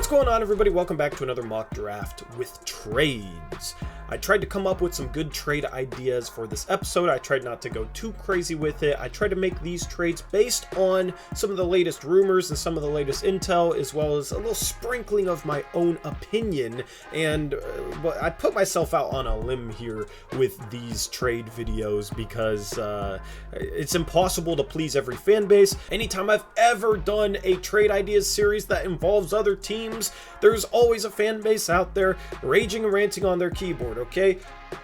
What's going on, everybody? Welcome back to another mock draft with trades. I tried to come up with some good trade ideas for this episode. I tried not to go too crazy with it. I tried to make these trades based on some of the latest rumors and some of the latest intel, as well as a little sprinkling of my own opinion. And I put myself out on a limb here with these trade videos because it's impossible to please every fan base. Anytime I've ever done a trade ideas series that involves other teams, there's always a fan base out there raging and ranting on their keyboard, okay?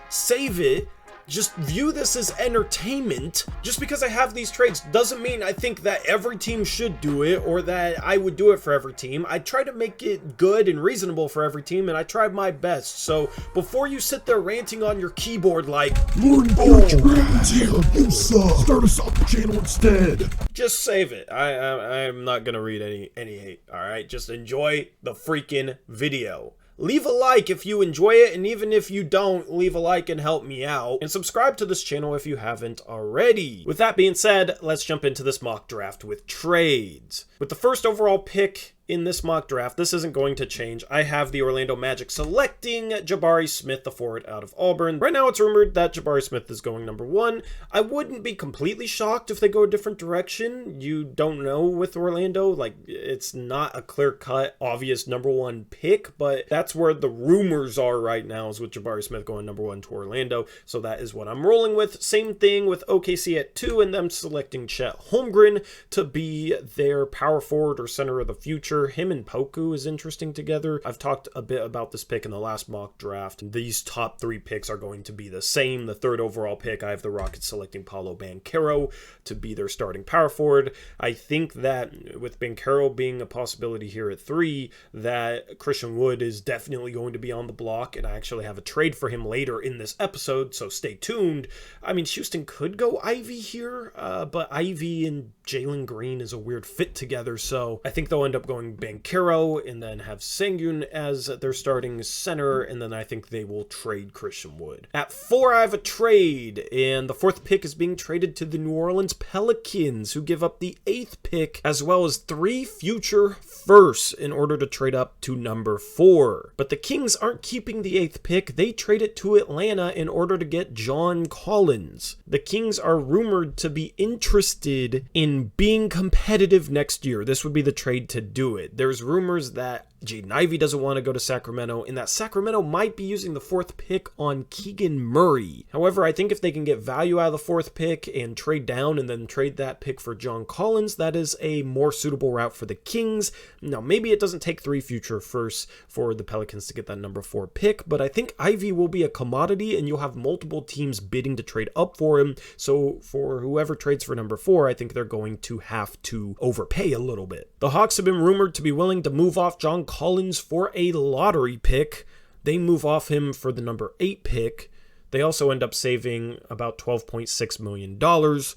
Save it. Just view this as entertainment. Just because I have these trades doesn't mean I think that every team should do it or that I would do it for every team. I try to make it good and reasonable for every team, and I tried my best. So before you sit there ranting on your keyboard like, trades here, you suck. Start us off the channel instead. Just save it. I'm not gonna read any hate, alright? Just enjoy the freaking video. Leave a like if you enjoy it, and even if you don't, leave a like and help me out. And subscribe to this channel if you haven't already. With that being said, let's jump into this mock draft with trades. With the first overall pick in this mock draft, this isn't going to change. I have the Orlando Magic selecting Jabari Smith, the forward out of Auburn. Right now, it's rumored that Jabari Smith is going number 1. I wouldn't be completely shocked if they go a different direction. You don't know with Orlando. Like, it's not a clear-cut, obvious number 1 pick, but that's where the rumors are right now, is with Jabari Smith going number 1 to Orlando. So that is what I'm rolling with. Same thing with OKC at 2, and them selecting Chet Holmgren to be their power forward or center of the future. Him and Poku is interesting together. I've talked a bit about this pick in the last mock draft. These top 3 picks are going to be the same. The third overall pick, I have the Rockets selecting Paolo Banchero to be their starting power forward. I think that with Banchero being a possibility here at 3, that Christian Wood is definitely going to be on the block, and I actually have a trade for him later in this episode, so stay tuned. I mean, Houston could go Ivey here, but Ivey and Jalen Green is a weird fit together, so I think they'll end up going Banchero and then have Sengun as their starting center, and then I think they will trade Christian Wood. At 4, I have a trade, and the 4th pick is being traded to the New Orleans Pelicans, who give up the 8th pick as well as 3 future firsts in order to trade up to number 4. But the Kings aren't keeping the 8th pick. They trade it to Atlanta in order to get John Collins. The Kings are rumored to be interested in being competitive next year. This would be the trade to do it. There's rumors that Jaden Ivey doesn't want to go to Sacramento, and that Sacramento might be using the 4th pick on Keegan Murray. However, I think if they can get value out of the 4th pick and trade down and then trade that pick for John Collins, that is a more suitable route for the Kings. Now, maybe it doesn't take 3 future firsts for the Pelicans to get that number 4 pick, but I think Ivey will be a commodity, and you'll have multiple teams bidding to trade up for him. So for whoever trades for number 4, I think they're going to have to overpay a little bit. The Hawks have been rumored to be willing to move off John Collins for a lottery pick. They move off him for the number 8 pick. They also end up saving about $12.6 million,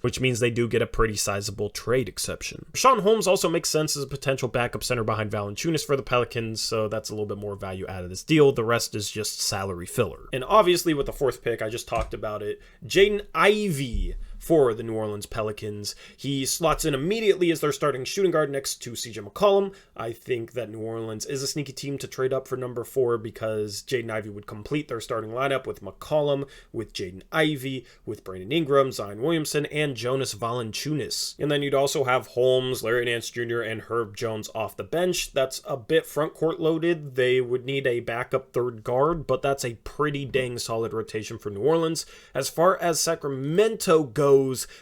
which means they do get a pretty sizable trade exception. Richaun Holmes also makes sense as a potential backup center behind Valanciunas for the Pelicans, so that's a little bit more value out of this deal. The rest is just salary filler. And obviously with the 4th pick, I just talked about it, Jaden Ivey for the New Orleans Pelicans. He slots in immediately as their starting shooting guard next to CJ McCollum. I think that New Orleans is a sneaky team to trade up for number 4 because Jaden Ivey would complete their starting lineup with McCollum, with Jaden Ivey, with Brandon Ingram, Zion Williamson, and Jonas Valanciunas. And then you'd also have Holmes, Larry Nance Jr., and Herb Jones off the bench. That's a bit front court loaded. They would need a backup third guard, but that's a pretty dang solid rotation for New Orleans. As far as Sacramento goes,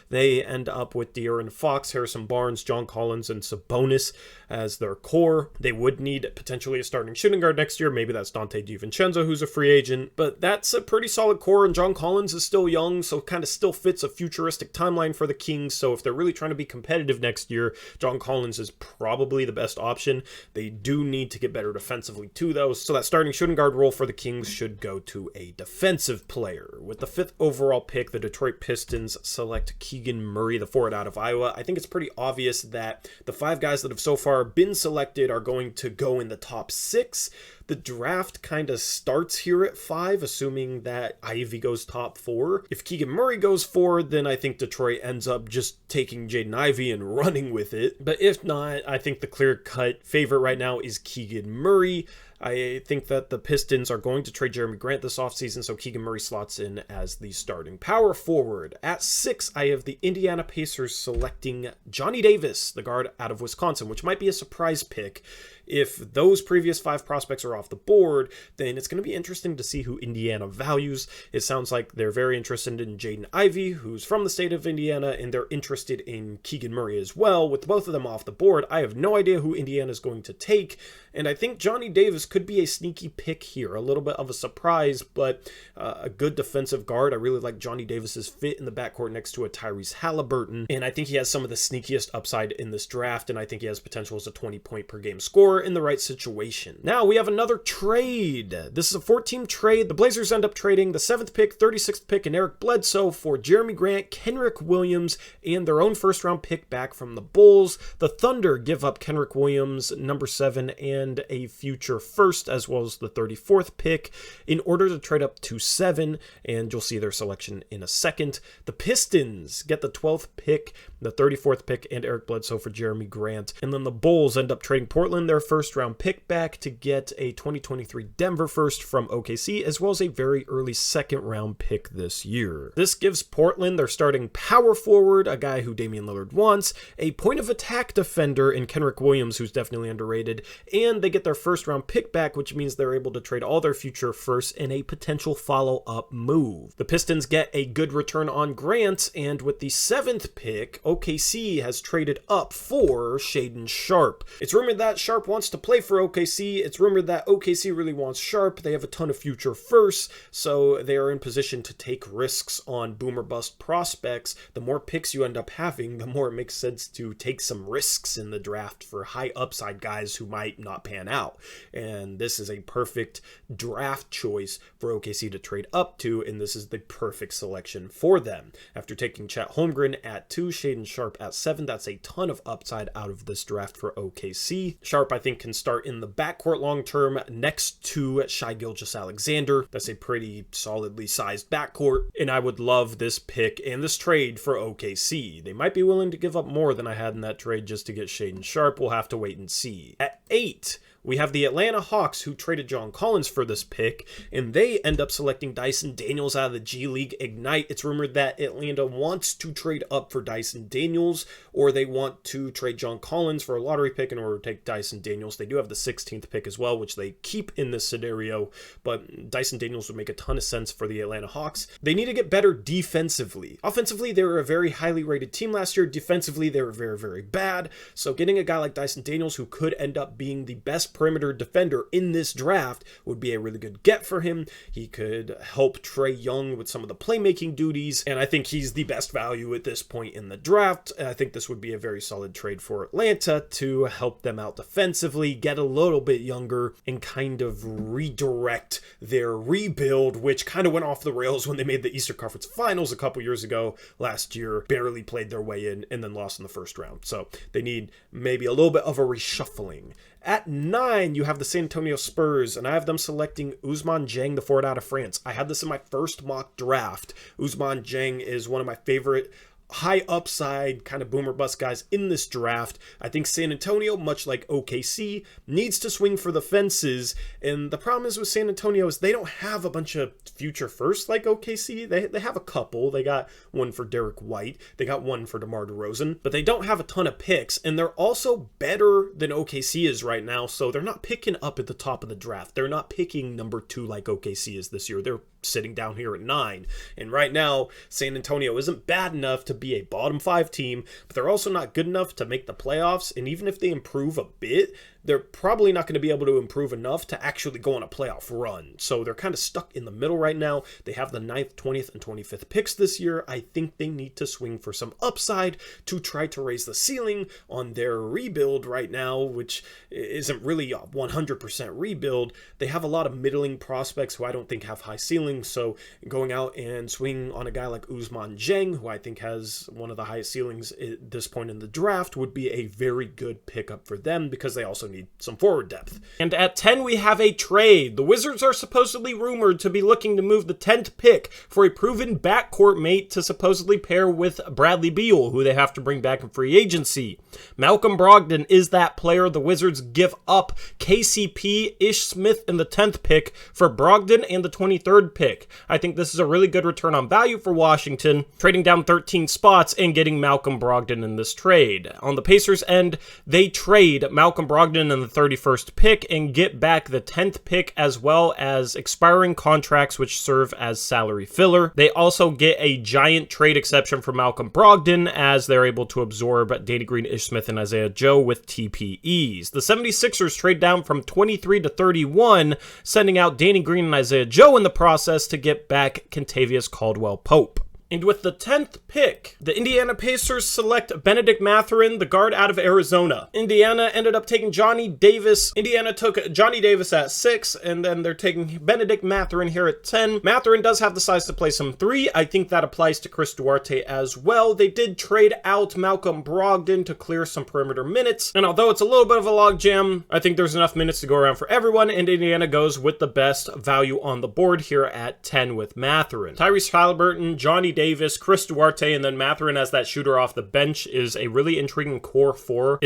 they end up with De'Aaron Fox, Harrison Barnes, John Collins, and Sabonis as their core. They would need potentially a starting shooting guard next year. Maybe that's Dante DiVincenzo, who's a free agent, but that's a pretty solid core, and John Collins is still young, so kind of still fits a futuristic timeline for the Kings. So if they're really trying to be competitive next year, John Collins is probably the best option. They do need to get better defensively too, though, so that starting shooting guard role for the Kings should go to a defensive player. With the 5th overall pick, the Detroit Pistons select Keegan Murray, the forward out of Iowa. I think it's pretty obvious that the 5 guys that have so far been selected are going to go in the top 6. The draft kind of starts here at 5, assuming that Ivey goes top 4. If Keegan Murray goes 4, then I think Detroit ends up just taking Jaden Ivey and running with it. But if not, I think the clear-cut favorite right now is Keegan Murray. I think that the Pistons are going to trade Jeremy Grant this offseason, so Keegan Murray slots in as the starting power forward. At 6, I have the Indiana Pacers selecting Johnny Davis, the guard out of Wisconsin, which might be a surprise pick. If those previous 5 prospects are off the board, then it's going to be interesting to see who Indiana values. It sounds like they're very interested in Jaden Ivey, who's from the state of Indiana, and they're interested in Keegan Murray as well. With both of them off the board, I have no idea who Indiana is going to take, and I think Johnny Davis could be a sneaky pick here. A little bit of a surprise, but a good defensive guard. I really like Johnny Davis's fit in the backcourt next to a Tyrese Halliburton, and I think he has some of the sneakiest upside in this draft, and I think he has potential as a 20-point per game scorer in the right situation. Now we have another trade. This is a 4-team trade. The Blazers end up trading the 7th pick, 36th pick, and Eric Bledsoe for Jeremy Grant, Kenrich Williams, and their own first-round pick back from the Bulls. The Thunder give up Kenrich Williams, number 7, and a future first, as well as the 34th pick, in order to trade up to 7, and you'll see their selection in a second. The Pistons get the 12th pick, the 34th pick, and Eric Bledsoe for Jeremy Grant, and then the Bulls end up trading Portland their first-round pick back to get a 2023 Denver first from OKC, as well as a very early second-round pick this year. This gives Portland their starting power forward, a guy who Damian Lillard wants, a point-of-attack defender in Kenrich Williams, who's definitely underrated, and they get their first-round pick back, which means they're able to trade all their future firsts in a potential follow-up move. The Pistons get a good return on Grant, and with the 7th pick, OKC has traded up for Shaedon Sharpe. It's rumored that Sharpe wants to play for OKC. It's rumored that OKC really wants Sharpe. They have a ton of future firsts, so they are in position to take risks on boom or bust prospects. The more picks you end up having, the more it makes sense to take some risks in the draft for high upside guys who might not pan out. And this is a perfect draft choice for OKC to trade up to, and this is the perfect selection for them. After taking Chet Holmgren at 2, Shaedon Sharpe at 7, that's a ton of upside out of this draft for OKC. Sharpe, I think, can start in the backcourt long term next to Shai Gilgeous-Alexander. That's a pretty solidly sized backcourt, and I would love this pick and this trade for OKC. They might be willing to give up more than I had in that trade just to get Shaedon Sharpe. We'll have to wait and see. At 8, we have the Atlanta Hawks, who traded John Collins for this pick, and they end up selecting Dyson Daniels out of the G League Ignite. It's rumored that Atlanta wants to trade up for Dyson Daniels, or they want to trade John Collins for a lottery pick in order to take Dyson Daniels. They do have the 16th pick as well, which they keep in this scenario, but Dyson Daniels would make a ton of sense for the Atlanta Hawks. They need to get better defensively. Offensively, they were a very highly rated team last year. Defensively, they were very, very bad. So getting a guy like Dyson Daniels, who could end up being the best perimeter defender in this draft, would be a really good get for him. He could help Trae Young with some of the playmaking duties, and I think he's the best value at this point in the draft. And I think this would be a very solid trade for Atlanta to help them out defensively, get a little bit younger, and kind of redirect their rebuild, which kind of went off the rails when they made the Eastern Conference Finals a couple years ago. Last year, barely played their way in and then lost in the first round. So they need maybe a little bit of a reshuffling. At 9, you have the San Antonio Spurs, and I have them selecting Ousmane Dieng, the forward out of France. I had this in my first mock draft. Ousmane Dieng is one of my favorite high upside kind of boomer bust guys in this draft. I think San Antonio, much like OKC, needs to swing for the fences, and the problem is with San Antonio is they don't have a bunch of future firsts like OKC. They have a couple. They got one for Derek White, they got one for DeMar DeRozan, but they don't have a ton of picks, and they're also better than OKC is right now, so they're not picking up at the top of the draft. They're not picking number 2 like OKC is this year. They're sitting down here at 9, and right now San Antonio isn't bad enough to be a bottom 5 team, but they're also not good enough to make the playoffs, and even if they improve a bit, they're probably not going to be able to improve enough to actually go on a playoff run. So they're kind of stuck in the middle right now. They have the 9th, 20th, and 25th picks this year. I think they need to swing for some upside to try to raise the ceiling on their rebuild right now, which isn't really a 100% rebuild. They have a lot of middling prospects who I don't think have high ceilings. ceiling, so going out and swinging on a guy like Ousmane Dieng, who I think has one of the highest ceilings at this point in the draft, would be a very good pickup for them because they also need some forward depth. And at 10, we have a trade. The Wizards are supposedly rumored to be looking to move the 10th pick for a proven backcourt mate to supposedly pair with Bradley Beal, who they have to bring back in free agency. Malcolm Brogdon is that player. The Wizards give up KCP, Ish Smith in the 10th pick for Brogdon and the 23rd pick. I think this is a really good return on value for Washington, trading down 13 spots and getting Malcolm Brogdon in this trade. On the Pacers end, they trade Malcolm Brogdon in the 31st pick and get back the 10th pick as well as expiring contracts which serve as salary filler. They also get a giant trade exception for Malcolm Brogdon as they're able to absorb Danny Green, Ish Smith, and Isaiah Joe with TPEs. The 76ers trade down from 23 to 31, sending out Danny Green and Isaiah Joe in the process to get back Kentavious Caldwell-Pope. And with the 10th pick, the Indiana Pacers select Benedict Mathurin, the guard out of Arizona. Indiana ended up taking Johnny Davis. Indiana took Johnny Davis at 6, and then they're taking Benedict Mathurin here at 10. Mathurin does have the size to play some 3. I think that applies to Chris Duarte as well. They did trade out Malcolm Brogdon to clear some perimeter minutes, and although it's a little bit of a logjam, I think there's enough minutes to go around for everyone, and Indiana goes with the best value on the board here at 10 with Mathurin. Tyrese Halliburton, Johnny Davis, Chris Duarte, and then Mathurin as that shooter off the bench is a really intriguing core 4.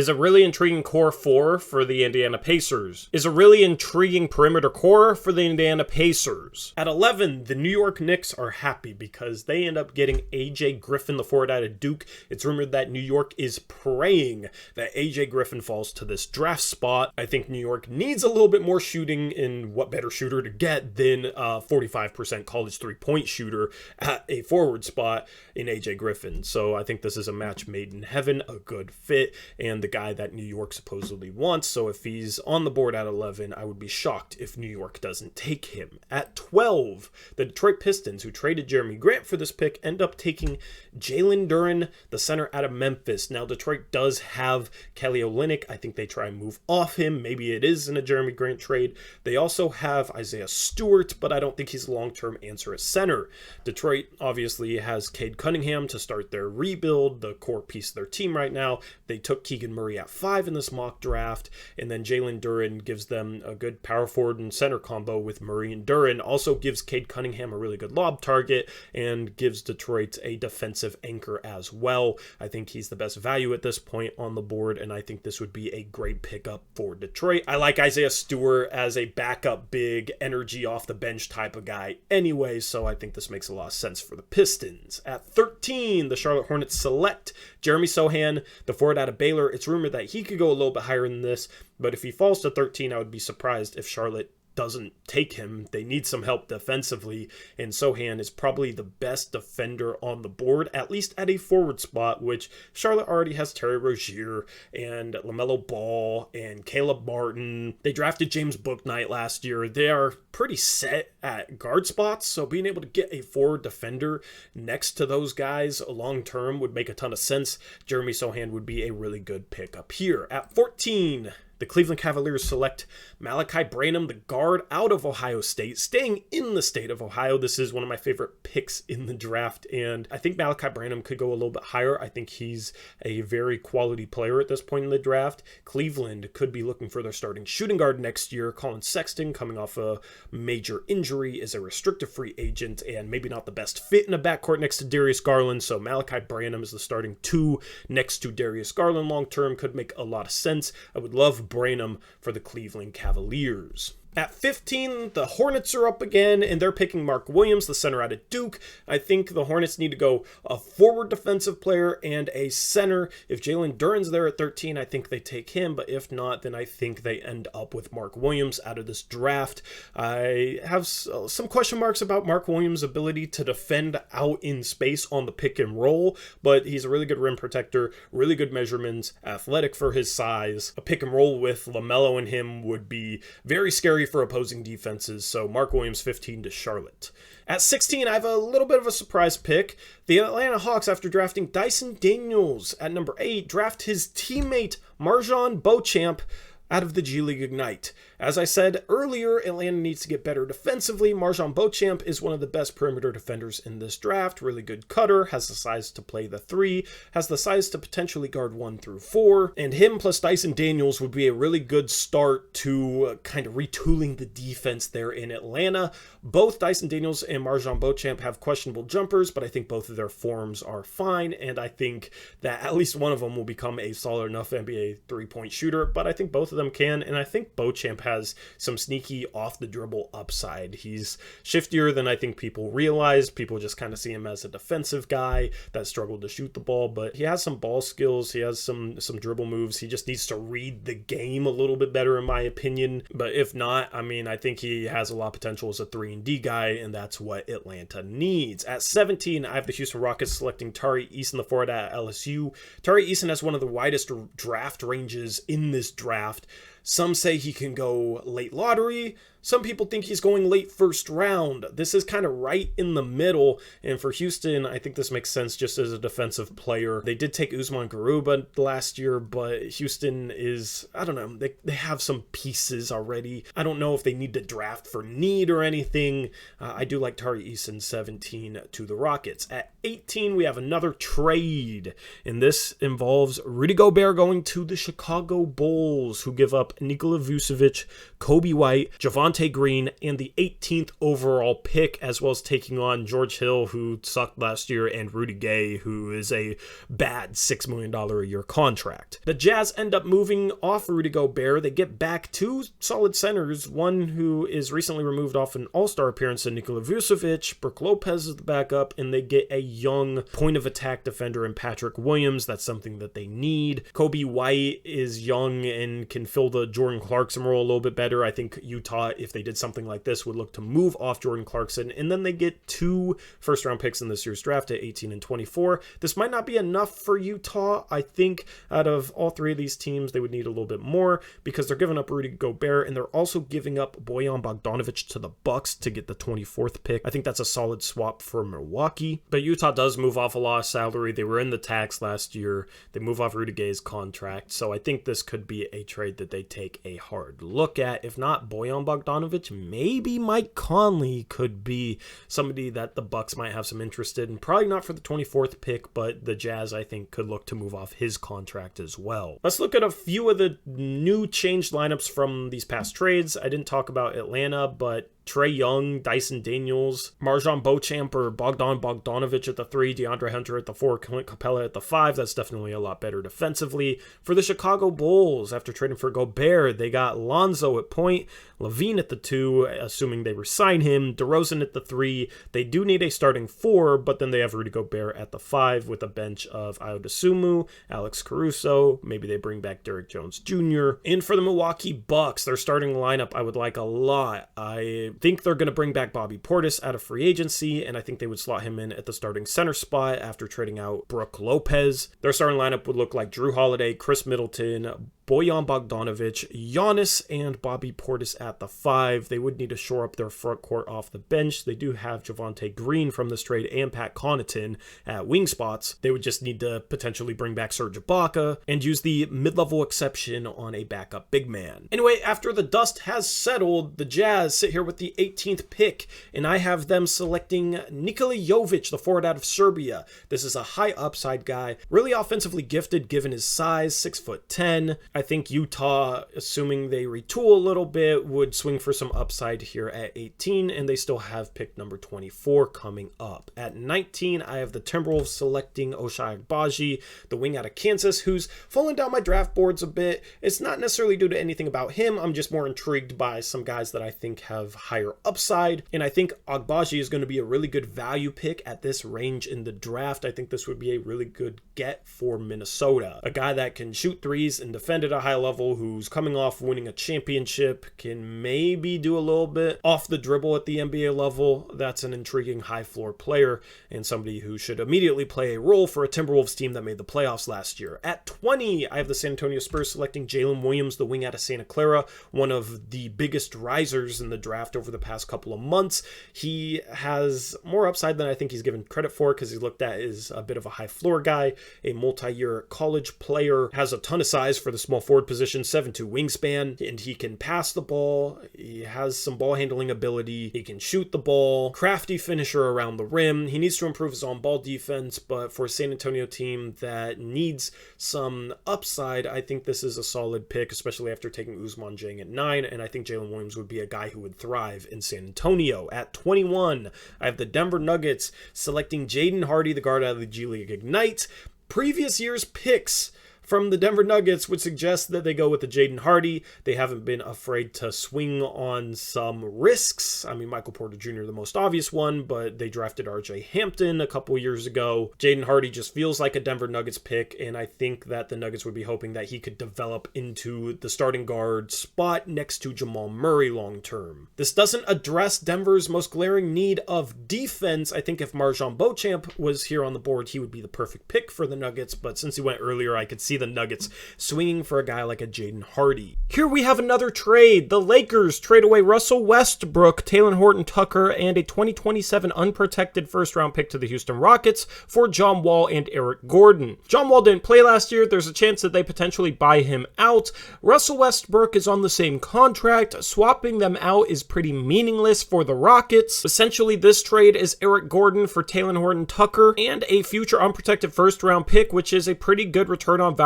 For the Indiana Pacers. Is a really intriguing perimeter core for the Indiana Pacers. At 11, the New York Knicks are happy because they end up getting AJ Griffin, the forward out of Duke. It's rumored that New York is praying that AJ Griffin falls to this draft spot. I think New York needs a little bit more shooting, and what better shooter to get than a 45% college three-point shooter at a forward spot in AJ Griffin. So I think this is a match made in heaven, a good fit, and the guy that New York supposedly wants. So if he's on the board at 11, I would be shocked if New York doesn't take him. At 12, the Detroit Pistons, who traded Jeremy Grant for this pick, end up taking Jalen Duren, the center out of Memphis. Now, Detroit does have Kelly Olynyk. I think they try and move off him. Maybe it is in a Jeremy Grant trade. They also have Isaiah Stewart, but I don't think he's a long-term answer at center. Detroit obviously has Cade Cunningham to start their rebuild, the core piece of their team right now. They took Keegan Murray at 5 in this mock draft, and then Jalen Duren gives them a good power forward and center combo with Murray and Duren. Also gives Cade Cunningham a really good lob target and gives Detroit a defensive anchor as well. I think he's the best value at this point on the board, and I think this would be a great pickup for Detroit. I like Isaiah Stewart as a backup big energy off the bench type of guy anyway, so I think this makes a lot of sense for the Pistons. At 13, the Charlotte Hornets select Jeremy Sohan, the forward out of Baylor. It's rumored that he could go a little bit higher than this, but if he falls to 13, I would be surprised if Charlotte doesn't take him. They need some help defensively, and Sohan is probably the best defender on the board, at least at a forward spot, which Charlotte already has Terry Rozier and LaMelo Ball and Caleb Martin. They drafted James Bouknight last year. They are pretty set at guard spots, so being able to get a forward defender next to those guys long term would make a ton of sense. Jeremy Sohan would be a really good pick up here. At 14, the Cleveland Cavaliers select Malachi Branham, the guard out of Ohio State, staying in the state of Ohio. This is one of my favorite picks in the draft, and I think Malachi Branham could go a little bit higher. I think he's a very quality player at this point in the draft. Cleveland could be looking for their starting shooting guard next year. Colin Sexton, coming off a major injury, is a restricted free agent and maybe not the best fit in a backcourt next to Darius Garland, so Malachi Branham is the starting 2 next to Darius Garland long-term. Could make a lot of sense. I would love Branham for the Cleveland Cavaliers. At 15, the Hornets are up again, and they're picking Mark Williams, the center out of Duke. I think the Hornets need to go a forward defensive player and a center. If Jalen Duren's there at 13, I think they take him, but if not, then I think they end up with Mark Williams out of this draft. I have some question marks about Mark Williams' ability to defend out in space on the pick and roll, but he's a really good rim protector, really good measurements, athletic for his size. A pick and roll with LaMelo and him would be very scary for opposing defenses, so Mark Williams 15 to Charlotte. At 16, I have a little bit of a surprise pick. The Atlanta Hawks, after drafting Dyson Daniels at number 8, draft his teammate Marjon Beauchamp out of the G League Ignite. As I said earlier, Atlanta needs to get better defensively. MarJon Beauchamp is one of the best perimeter defenders in this draft. Really good cutter, has the size to play the 3, has the size to potentially guard 1 through 4, and him plus Dyson Daniels would be a really good start to kind of retooling the defense there in Atlanta. Both Dyson Daniels and MarJon Beauchamp have questionable jumpers, but I think both of their forms are fine, and I think that at least one of them will become a solid enough NBA three-point shooter, but I think both of them can, and I think Beauchamp has some sneaky off-the-dribble upside. He's shiftier than I think people realize. People just kind of see him as a defensive guy that struggled to shoot the ball, but he has some ball skills. He has some dribble moves. He just needs to read the game a little bit better, in my opinion. But if not, I mean, I think he has a lot of potential as a 3-and-D guy, and that's what Atlanta needs. At 17, I have the Houston Rockets selecting Tari Eason, the forward at LSU. Tari Eason has one of the widest draft ranges in this draft. Some say he can go late lottery. Some people think he's going late first round. This is kind of right in the middle. And for Houston, I think this makes sense just as a defensive player. They did take Usman Garuba last year, but Houston is, I don't know, they have some pieces already. I don't know if they need to draft for need or anything. I do like Tari Eason 17 to the Rockets. At 18, we have another trade. And this involves Rudy Gobert going to the Chicago Bulls, who give up Nikola Vucevic, Kobe White, Javonte Green, and the 18th overall pick, as well as taking on George Hill, who sucked last year, and Rudy Gay, who is a bad $6 million a year contract. The Jazz end up moving off Rudy Gobert. They get back 2 solid centers, one who is recently removed off an all-star appearance in Nikola Vucevic. Brook Lopez is the backup, and they get a young point-of-attack defender in Patrick Williams. That's something that they need. Kobe White is young and can fill the Jordan Clarkson role a little bit better. I think Utah, if they did something like this, would look to move off Jordan Clarkson, and then they get 2 first-round picks in this year's draft at 18 and 24. This might not be enough for Utah. I think out of all 3 of these teams, they would need a little bit more because they're giving up Rudy Gobert, and they're also giving up Bojan Bogdanovic to the Bucks to get the 24th pick. I think that's a solid swap for Milwaukee, but Utah does move off a lot of salary. They were in the tax last year. They move off Rudy Gay's contract, so I think this could be a trade that they take a hard look at. If not Bojan Bogdanovic, maybe Mike Conley could be somebody that the Bucks might have some interest in. Probably not for the 24th pick, but the Jazz, I think, could look to move off his contract as well. Let's look at a few of the new changed lineups from these past trades. I didn't talk about Atlanta, but Trae Young, Dyson Daniels, MarJon Beauchamp or Bogdan Bogdanovic at the 3, DeAndre Hunter at the 4, Clint Capella at the 5. That's definitely a lot better defensively. For the Chicago Bulls, after trading for Gobert, they got Lonzo at point, Levine at the 2, assuming they resign him, DeRozan at the 3. They do need a starting 4, but then they have Rudy Gobert at the 5 with a bench of Ayo Dosunmu, Alex Caruso. Maybe they bring back Derrick Jones Jr. And for the Milwaukee Bucks, their starting lineup I would like a lot. I think they're going to bring back Bobby Portis out of free agency, and I think they would slot him in at the starting center spot after trading out Brook Lopez. Their starting lineup would look like Drew Holiday, Chris Middleton, Bojan Bogdanovic, Giannis, and Bobby Portis at the 5. They would need to shore up their front court off the bench. They do have Javonte Green from this trade and Pat Connaughton at wing spots. They would just need to potentially bring back Serge Ibaka and use the mid-level exception on a backup big man. Anyway, after the dust has settled, the Jazz sit here with the 18th pick, and I have them selecting Nikola Jovic, the forward out of Serbia. This is a high upside guy, really offensively gifted given his size, 6'10". I think Utah, assuming they retool a little bit, would swing for some upside here at 18, and they still have pick number 24 coming up. At 19, I have the Timberwolves selecting Ochai Agbaji, the wing out of Kansas, who's fallen down my draft boards a bit. It's not necessarily due to anything about him. I'm just more intrigued by some guys that I think have higher upside, and I think Agbaji is going to be a really good value pick at this range in the draft. I think this would be a really good get for Minnesota. A guy that can shoot threes and defend at a high level, who's coming off winning a championship, can maybe do a little bit off the dribble at the NBA level. That's an intriguing high floor player and somebody who should immediately play a role for a Timberwolves team that made the playoffs last year. At 20, I have the San Antonio Spurs selecting Jalen Williams, the wing out of Santa Clara, one of the biggest risers in the draft over the past couple of months. He has more upside than I think he's given credit for because he's looked at as a bit of a high floor guy, a multi-year college player, has a ton of size for the small small forward position, 7'2" wingspan, and he can pass the ball. He has some ball handling ability. He can shoot the ball. Crafty finisher around the rim. He needs to improve his on-ball defense, but for a San Antonio team that needs some upside, I think this is a solid pick, especially after taking Ousmane Dieng at 9, and I think Jalen Williams would be a guy who would thrive in San Antonio. At 21, I have the Denver Nuggets selecting Jaden Hardy, the guard out of the G League Ignite. Previous year's picks from the Denver Nuggets would suggest that they go with the Jaden Hardy. They haven't been afraid to swing on some risks. I mean, Michael Porter Jr., the most obvious one, but they drafted RJ Hampton a couple years ago. Jaden Hardy just feels like a Denver Nuggets pick, and I think that the Nuggets would be hoping that he could develop into the starting guard spot next to Jamal Murray long term. This doesn't address Denver's most glaring need of defense. I think if Marjon Beauchamp was here on the board, he would be the perfect pick for the Nuggets, but since he went earlier, I could see the Nuggets swinging for a guy like a Jaden Hardy. Here we have another trade. The Lakers trade away Russell Westbrook, Talen Horton-Tucker, and a 2027 unprotected first-round pick to the Houston Rockets for John Wall and Eric Gordon. John Wall didn't play last year. There's a chance that they potentially buy him out. Russell Westbrook is on the same contract. Swapping them out is pretty meaningless for the Rockets. Essentially, this trade is Eric Gordon for Talen Horton-Tucker and a future unprotected first-round pick, which is a pretty good return on value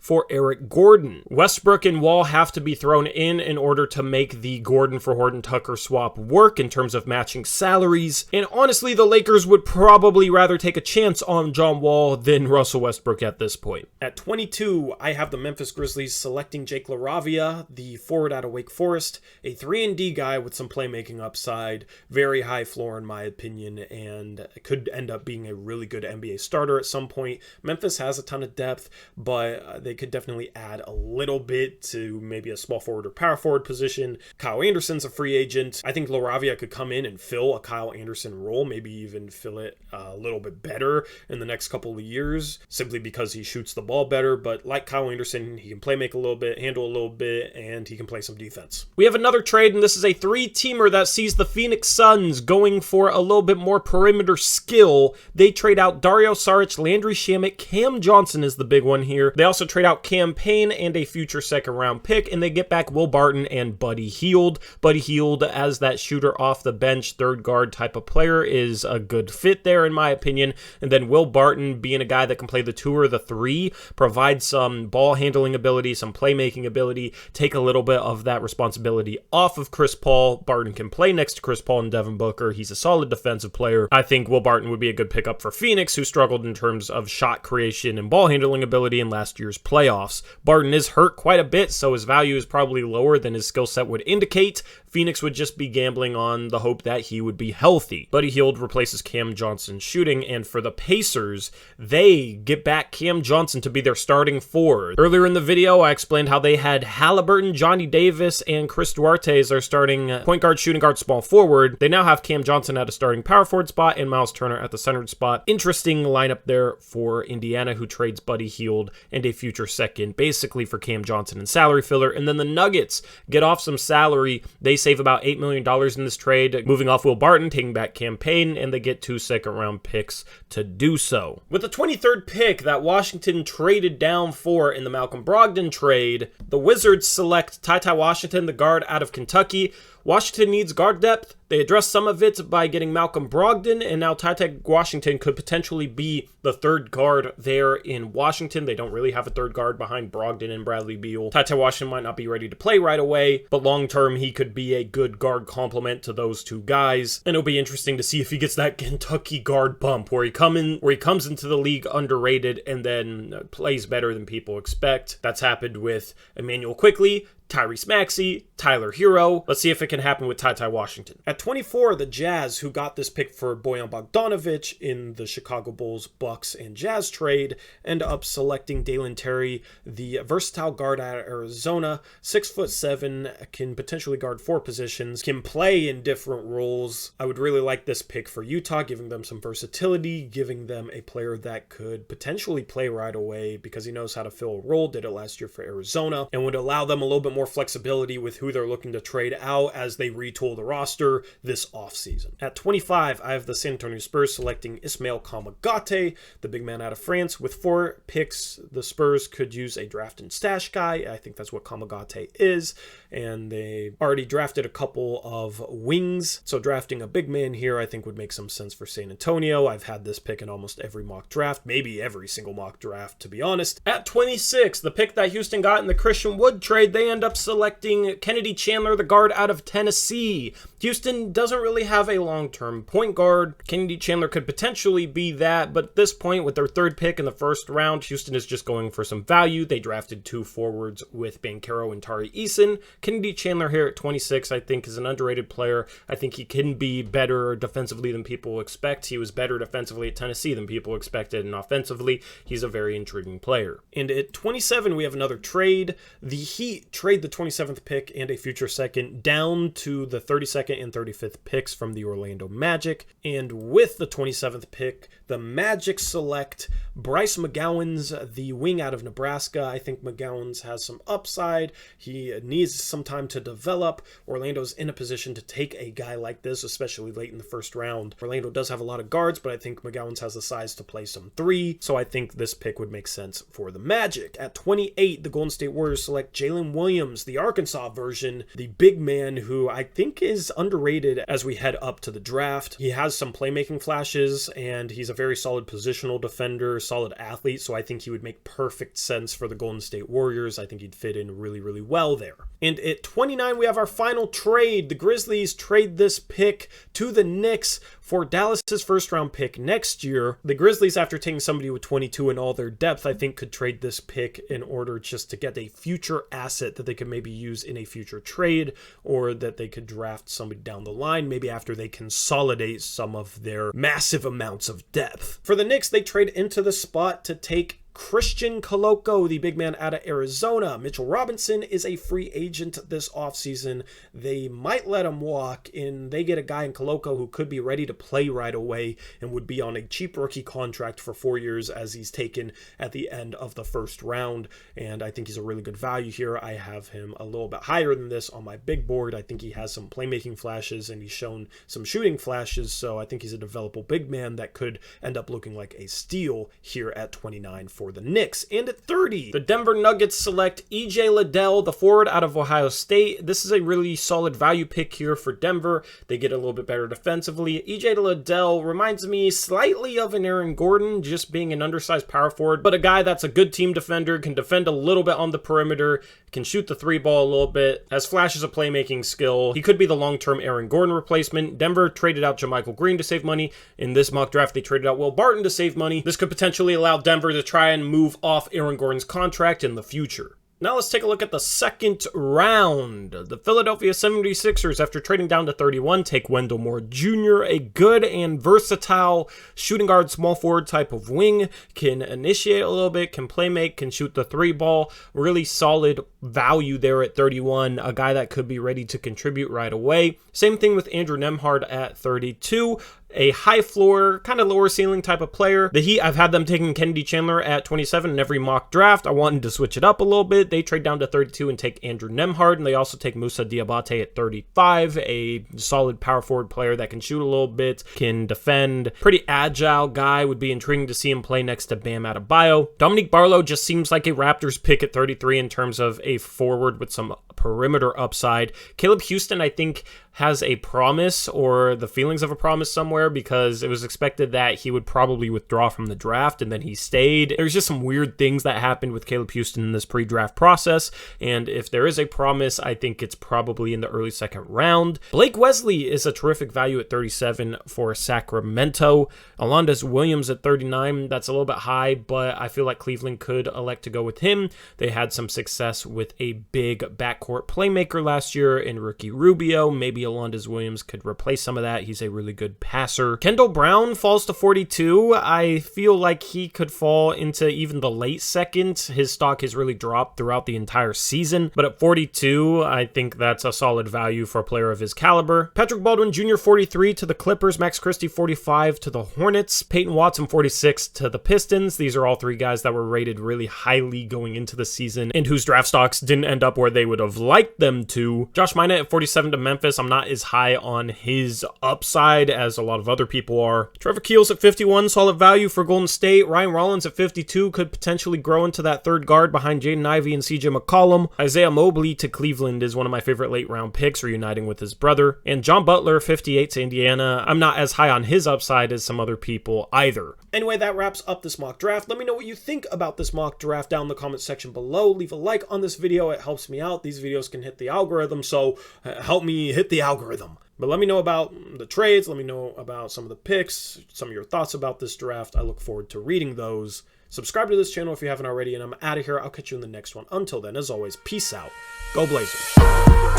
for Eric Gordon. Westbrook and Wall have to be thrown in order to make the Gordon for Horton-Tucker swap work in terms of matching salaries. And honestly, the Lakers would probably rather take a chance on John Wall than Russell Westbrook at this point. At 22, I have the Memphis Grizzlies selecting Jake LaRavia, the forward out of Wake Forest, a 3-and-D guy with some playmaking upside, very high floor in my opinion, and could end up being a really good NBA starter at some point. Memphis has a ton of depth, but they could definitely add a little bit to maybe a small forward or power forward position. Kyle Anderson's a free agent. I think LaRavia could come in and fill a Kyle Anderson role, maybe even fill it a little bit better in the next couple of years, simply because he shoots the ball better. But like Kyle Anderson, he can play make a little bit, handle a little bit, and he can play some defense. We have another trade, and this is a 3-teamer that sees the Phoenix Suns going for a little bit more perimeter skill. They trade out Dario Saric, Landry Shamet, Cam Johnson is the big one here. They also trade out Cam Payne and a future second-round pick, and they get back Will Barton and Buddy Hield. Buddy Hield, as that shooter off the bench, third guard type of player, is a good fit there in my opinion. And then Will Barton, being a guy that can play the 2 or the 3, provide some ball handling ability, some playmaking ability, take a little bit of that responsibility off of Chris Paul. Barton can play next to Chris Paul and Devin Booker. He's a solid defensive player. I think Will Barton would be a good pickup for Phoenix, who struggled in terms of shot creation and ball handling ability in last year's playoffs. Barton is hurt quite a bit, so his value is probably lower than his skill set would indicate. Phoenix would just be gambling on the hope that he would be healthy. Buddy Hield replaces Cam Johnson's shooting, and for the Pacers, they get back Cam Johnson to be their starting forward. Earlier in the video, I explained how they had Halliburton, Johnny Davis, and Chris Duarte as their starting point guard, shooting guard, small forward. They now have Cam Johnson at a starting power forward spot and Miles Turner at the centered spot. Interesting lineup there for Indiana, who trades Buddy Hield and a future second, basically for Cam Johnson and salary filler. And then the Nuggets get off some salary. They save about $8 million in this trade, moving off Will Barton, taking back Cam Payne, and they get 2 second-round picks to do so. With the 23rd pick that Washington traded down for in the Malcolm Brogdon trade, the Wizards select Ty Washington, the guard out of Kentucky. Washington needs guard depth. They addressed some of it by getting Malcolm Brogdon, and now Ty Washington could potentially be the third guard there in Washington. They don't really have a third guard behind Brogdon and Bradley Beal. Ty Washington might not be ready to play right away, but long-term, he could be a good guard complement to those two guys, and it'll be interesting to see if he gets that Kentucky guard bump, where he comes into the league underrated and then plays better than people expect. That's happened with Emmanuel Quickley, Tyrese Maxey, Tyler Hero. Let's see if it can happen with Ty Washington. At 24, the Jazz, who got this pick for Bojan Bogdanovic in the Chicago Bulls, Bucks, and Jazz trade, end up selecting Dalen Terry, the versatile guard out of Arizona, 6'7", can potentially guard 4 positions, can play in different roles. I would really like this pick for Utah, giving them some versatility, giving them a player that could potentially play right away because he knows how to fill a role, did it last year for Arizona, and would allow them a little bit more flexibility with who they're looking to trade out as they retool the roster this offseason. At 25, I have the San Antonio Spurs selecting Ismail Kamagate, the big man out of France. With 4 picks, the Spurs could use a draft and stash guy. I think that's what Kamagate is. And they already drafted a couple of wings. So drafting a big man here, I think would make some sense for San Antonio. I've had this pick in almost every mock draft, maybe every single mock draft, to be honest. At 26, the pick that Houston got in the Christian Wood trade, they end up selecting Kennedy Chandler, the guard out of Tennessee. Houston doesn't really have a long-term point guard. Kennedy Chandler could potentially be that, but at this point, with their 3rd pick in the 1st round, Houston is just going for some value. They drafted 2 forwards with Banchero and Tari Eason. Kennedy Chandler here at 26, I think, is an underrated player. I think he can be better defensively than people expect. He was better defensively at Tennessee than people expected, and offensively, he's a very intriguing player. And at 27, we have another trade. The Heat trade the 27th pick and a future second down to the 32nd and 35th picks from the Orlando Magic. And with the 27th pick, the Magic select Bryce McGowens, the wing out of Nebraska. I think McGowens has some upside. He needs some time to develop. Orlando's in a position to take a guy like this, especially late in the 1st round. Orlando does have a lot of guards, but I think McGowens has the size to play some 3, so I think this pick would make sense for the Magic. At 28, the Golden State Warriors select Jalen Williams, the Arkansas version, the big man who I think is underrated as we head up to the draft. He has some playmaking flashes, and he's a very solid positional defender, solid athlete, so I think he would make perfect sense for the Golden State Warriors. I think he'd fit in really, really well there. And at 29, we have our final trade. The Grizzlies trade this pick to the Knicks for Dallas's 1st round pick next year. The Grizzlies, after taking somebody with 22 in all their depth, I think could trade this pick in order just to get a future asset that they could maybe use in a future trade, or that they could draft somebody down the line, maybe after they consolidate some of their massive amounts of depth. For the Knicks, they trade into the spot to take Christian Coloco, the big man out of Arizona. Mitchell Robinson is a free agent this offseason. They might let him walk, and they get a guy in Coloco who could be ready to play right away and would be on a cheap rookie contract for 4 years as he's taken at the end of the 1st round. And I think he's a really good value here. I have him a little bit higher than this on my big board. I think he has some playmaking flashes, and he's shown some shooting flashes, so I think he's a developable big man that could end up looking like a steal here at 29 for the Knicks. And at 30, the Denver Nuggets select E.J. Liddell, the forward out of Ohio State. This is a really solid value pick here for Denver. They get a little bit better defensively. E.J. Liddell reminds me slightly of an Aaron Gordon, just being an undersized power forward, but a guy that's a good team defender, can defend a little bit on the perimeter, can shoot the 3 ball a little bit, has flashes of playmaking skill. He could be the long-term Aaron Gordon replacement. Denver traded out JaMychal Green to save money. In this mock draft, they traded out Will Barton to save money. This could potentially allow Denver to try and move off Aaron Gordon's contract in the future. Now let's take a look at the 2nd round. The Philadelphia 76ers, after trading down to 31, take Wendell Moore Jr., a good and versatile shooting guard, small forward type of wing, can initiate a little bit, can play make, can shoot the 3 ball. Really solid value there at 31, a guy that could be ready to contribute right away. Same thing with Andrew Nembhard at 32. A high floor, kind of lower ceiling type of player. The Heat, I've had them taking Kennedy Chandler at 27 in every mock draft. I wanted to switch it up a little bit. They trade down to 32 and take Andrew Nembhard, and they also take Moussa Diabate at 35, a solid power forward player that can shoot a little bit, can defend. Pretty agile guy. Would be intriguing to see him play next to Bam Adebayo. Dominique Barlow just seems like a Raptors pick at 33 in terms of a forward with some perimeter upside. Caleb Houston, I think, has a promise, or the feelings of a promise somewhere, because it was expected that he would probably withdraw from the draft, and then he stayed. There's just some weird things that happened with Caleb Houston in this pre-draft process, and if there is a promise, I think it's probably in the early 2nd round. Blake Wesley is a terrific value at 37 for Sacramento. Alondes Williams at 39, that's a little bit high, but I feel like Cleveland could elect to go with him. They had some success with a big backcourt playmaker last year in Ricky Rubio, maybe Alondes Williams could replace some of that. He's a really good passer. Kendall Brown falls to 42. I feel like he could fall into even the late second. His stock has really dropped throughout the entire season, but at 42, I think that's a solid value for a player of his caliber. Patrick Baldwin Jr. 43 to the Clippers. Max Christie 45 to the Hornets. Peyton Watson 46 to the Pistons. These are all three guys that were rated really highly going into the season and whose draft stocks didn't end up where they would have liked them to. Josh Minott at 47 to Memphis. I'm not as high on his upside as a lot of other people are. Trevor Keels at 51, solid value for Golden State. Ryan Rollins at 52 could potentially grow into that third guard behind Jaden Ivey and CJ McCollum. Isaiah Mobley to Cleveland is one of my favorite late round picks, reuniting with his brother. And John Butler 58 to Indiana. I'm not as high on his upside as some other people either. Anyway, that wraps up this mock draft. Let me know what you think about this mock draft down in the comment section below. Leave a like on this video. It helps me out. These videos can hit the algorithm, so help me hit the algorithm. But let me know about the trades. Let me know about some of the picks, some of your thoughts about this draft. I look forward to reading those. Subscribe to this channel if you haven't already, and I'm out of here. I'll catch you in the next one. Until then, as always, peace out. Go Blazers.